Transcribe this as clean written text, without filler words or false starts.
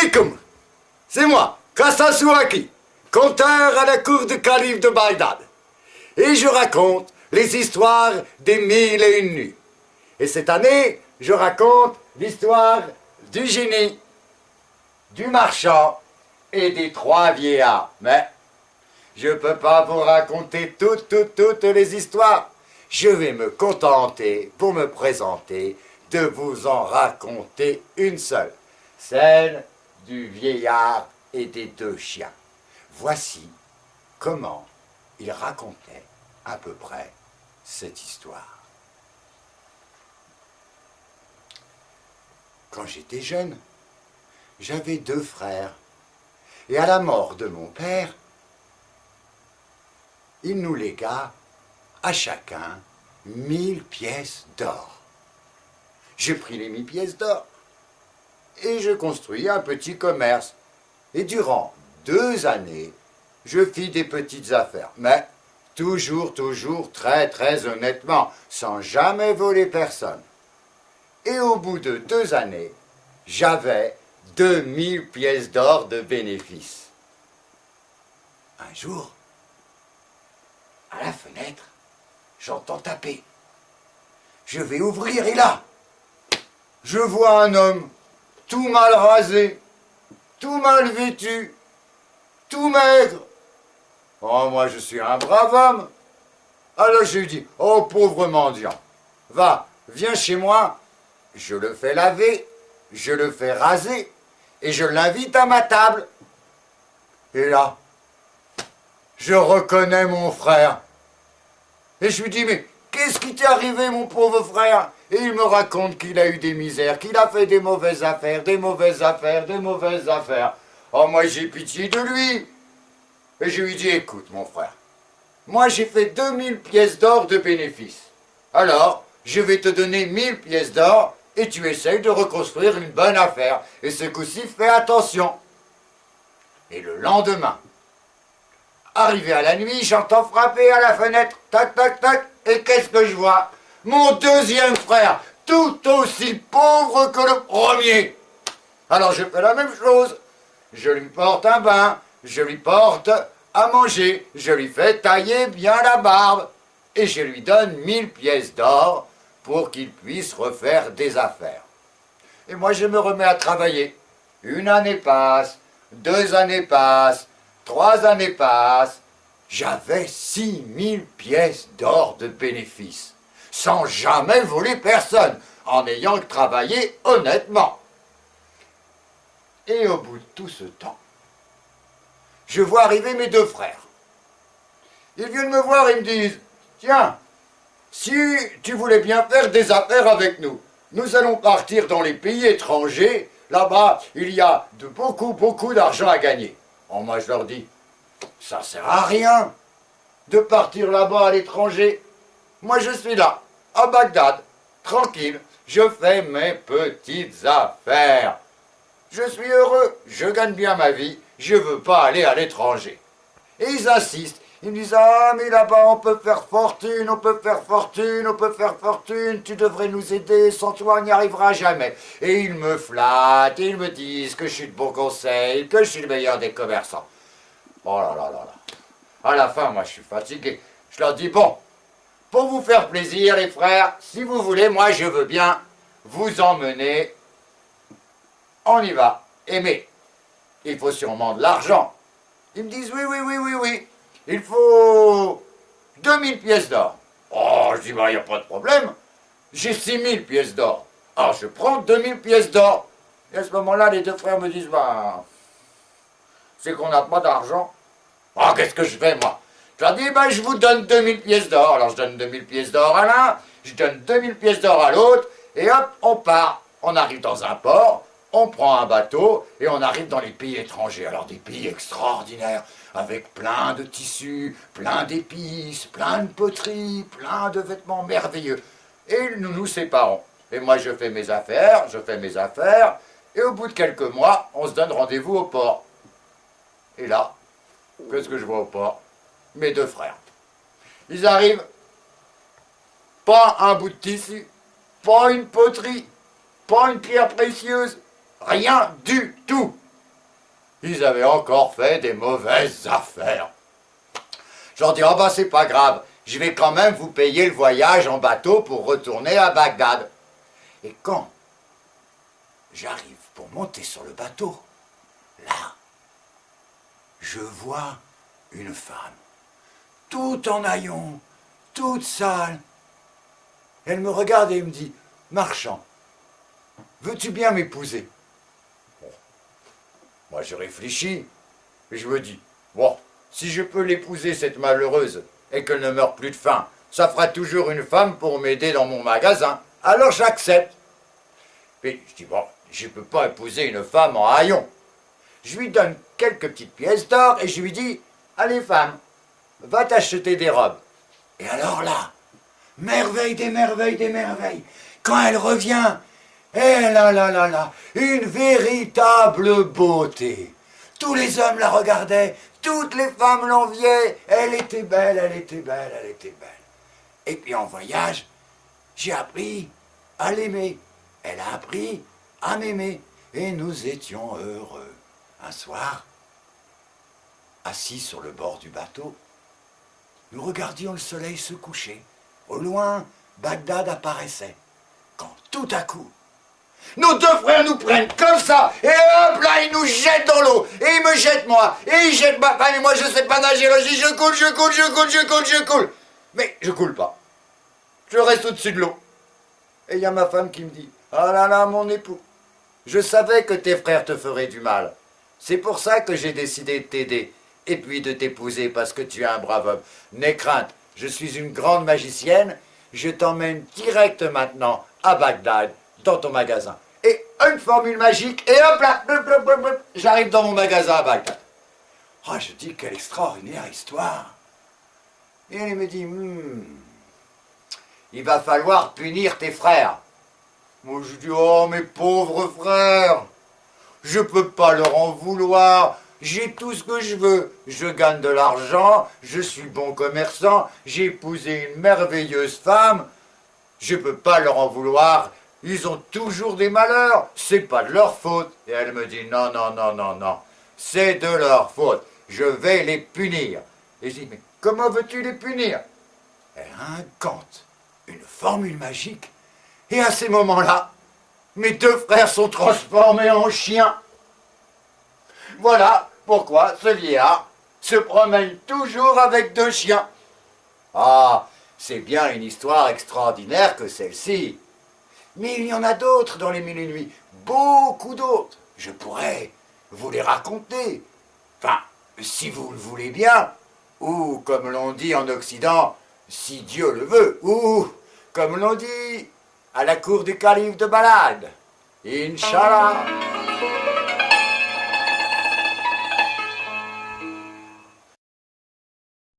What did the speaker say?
alaikum. C'est moi, Kassan Souaki, conteur à la cour du calife de Bagdad. Et je raconte les histoires des 1001 nuits. Et cette année, je raconte l'histoire du génie, du marchand et des 3 vieillards. Mais je ne peux pas vous raconter toutes les histoires. Je vais me contenter, pour me présenter, de vous en raconter une seule. Celle du vieillard et des 2 chiens. Voici comment il racontait à peu près cette histoire. Quand j'étais jeune, j'avais 2 frères. Et à la mort de mon père, il nous légua à chacun 1000 pièces d'or. J'ai pris les 1000 pièces d'or et je construis un petit commerce. Et durant 2 années, je fis des petites affaires, mais toujours très honnêtement, sans jamais voler personne. Et au bout de 2 années, j'avais 2000 pièces d'or de bénéfice. Un jour, à la fenêtre, j'entends taper. Je vais ouvrir et là, je vois un homme tout mal rasé, tout mal vêtu, tout maigre. Oh, moi je suis un brave homme. Alors je lui dis, oh pauvre mendiant, viens chez moi, je le fais laver, je le fais raser, et je l'invite à ma table. Et là, je reconnais mon frère. Et je lui dis, mais qu'est-ce qui t'est arrivé, mon pauvre frère? Et il me raconte qu'il a eu des misères, qu'il a fait des mauvaises affaires. Oh, moi j'ai pitié de lui. Et je lui dis, écoute mon frère, moi j'ai fait 2000 pièces d'or de bénéfice. Alors, je vais te donner 1000 pièces d'or et tu essayes de reconstruire une bonne affaire. Et ce coup-ci, fais attention. Et le lendemain, arrivé à la nuit, j'entends frapper à la fenêtre, tac, tac, tac, et qu'est-ce que je vois? Mon 2e frère, tout aussi pauvre que le premier. Alors je fais la même chose. Je lui porte un bain, je lui porte à manger, je lui fais tailler bien la barbe, et je lui donne 1000 pièces d'or pour qu'il puisse refaire des affaires. Et moi je me remets à travailler. 1 année passe, 2 années passent, 3 années passent. J'avais 6000 pièces d'or de bénéfice, sans jamais voler personne, en ayant travaillé honnêtement. Et au bout de tout ce temps, je vois arriver mes 2 frères. Ils viennent me voir et me disent, tiens, si tu voulais bien faire des affaires avec nous, nous allons partir dans les pays étrangers, là-bas il y a beaucoup d'argent à gagner. Oh, moi je leur dis, ça sert à rien de partir là-bas à l'étranger. Moi je suis là, à Bagdad, tranquille, je fais mes petites affaires. Je suis heureux, je gagne bien ma vie, je ne veux pas aller à l'étranger. Et ils insistent, ils me disent, ah mais là-bas on peut faire fortune, tu devrais nous aider, sans toi on n'y arrivera jamais. Et ils me flattent, ils me disent que je suis de bon conseil, que je suis le meilleur des commerçants. Oh là là là là. À la fin, moi je suis fatigué. Je leur dis, bon, pour vous faire plaisir les frères, si vous voulez, moi je veux bien vous emmener. On y va. Mais il faut sûrement de l'argent. Ils me disent, oui. Il faut 2000 pièces d'or. Oh, je dis, bah, il n'y a pas de problème. J'ai 6000 pièces d'or. Alors, je prends 2000 pièces d'or. Et à ce moment-là, les 2 frères me disent, bah, c'est qu'on n'a pas d'argent. Oh, qu'est-ce que je fais, moi? Je leur dis, bah, je vous donne 2000 pièces d'or. Alors, je donne 2000 pièces d'or à l'un, je donne 2000 pièces d'or à l'autre, et hop, on part. On arrive dans un port, on prend un bateau, et on arrive dans les pays étrangers. Alors, des pays extraordinaires, avec plein de tissus, plein d'épices, plein de poteries, plein de vêtements merveilleux. Et nous nous séparons. Et moi, je fais mes affaires, et au bout de quelques mois, on se donne rendez-vous au port. Et là, qu'est-ce que je vois au port? Mes 2 frères. Ils arrivent, pas un bout de tissu, pas une poterie, pas une pierre précieuse, rien du tout. ils avaient encore fait des mauvaises affaires. Je leur dis, oh bah c'est pas grave, je vais quand même vous payer le voyage en bateau pour retourner à Bagdad. Et quand j'arrive pour monter sur le bateau, là, je vois une femme, toute en haillons, toute sale. Elle me regarde et me dit, marchand, veux-tu bien m'épouser? Bon. Moi je réfléchis, et je me dis, bon, si je peux l'épouser cette malheureuse, et qu'elle ne meure plus de faim, ça fera toujours une femme pour m'aider dans mon magasin. Alors j'accepte. Puis je dis, bon, je ne peux pas épouser une femme en haillons. Je lui donne quelques petites pièces d'or et je lui dis, allez femme, va t'acheter des robes. Et alors là, merveille des merveilles des merveilles, quand elle revient, eh là là là là, une véritable beauté. Tous les hommes la regardaient, toutes les femmes l'enviaient, elle était belle, elle était belle, elle était belle. Et puis en voyage, j'ai appris à l'aimer. Elle a appris à m'aimer. Et nous étions heureux. Un soir, assis sur le bord du bateau, nous regardions le soleil se coucher. Au loin, Bagdad apparaissait. Quand tout à coup, nos deux frères nous prennent comme ça, et hop là, ils nous jettent dans l'eau, et ils me jettent moi, et ils jettent ma femme, et moi je sais pas nager, alors je dis je coule, je coule, je coule, je coule, je coule. Mais je coule pas. Je reste au-dessus de l'eau. Et il y a ma femme qui me dit, ah là là, mon époux, je savais que tes frères te feraient du mal. C'est pour ça que j'ai décidé de t'aider, et puis de t'épouser, parce que tu es un brave homme. N'aie crainte, je suis une grande magicienne, je t'emmène direct maintenant à Bagdad, dans ton magasin. Et une formule magique, et hop là, j'arrive dans mon magasin à Bagdad. Ah, je dis, quelle extraordinaire histoire. Et elle me dit, il va falloir punir tes frères. Moi, je dis, oh, mes pauvres frères, je peux pas leur en vouloir. J'ai tout ce que je veux. Je gagne de l'argent, je suis bon commerçant, j'ai épousé une merveilleuse femme. Je peux pas leur en vouloir. Ils ont toujours des malheurs. C'est pas de leur faute. Et elle me dit, non, non, non, non, non. C'est de leur faute. Je vais les punir. Et je dis, mais comment veux-tu les punir? Elle incante une formule magique. Et à ces moments-là, mes deux frères sont transformés en chiens. Voilà pourquoi ce vieillard se promène toujours avec deux chiens. Ah, c'est bien une histoire extraordinaire que celle-ci. Mais il y en a d'autres dans les mille et une nuits, beaucoup d'autres. Je pourrais vous les raconter. Enfin, si vous le voulez bien, ou comme l'on dit en Occident, si Dieu le veut, ou comme l'on dit à la cour du calife de Balad, Inch'Allah.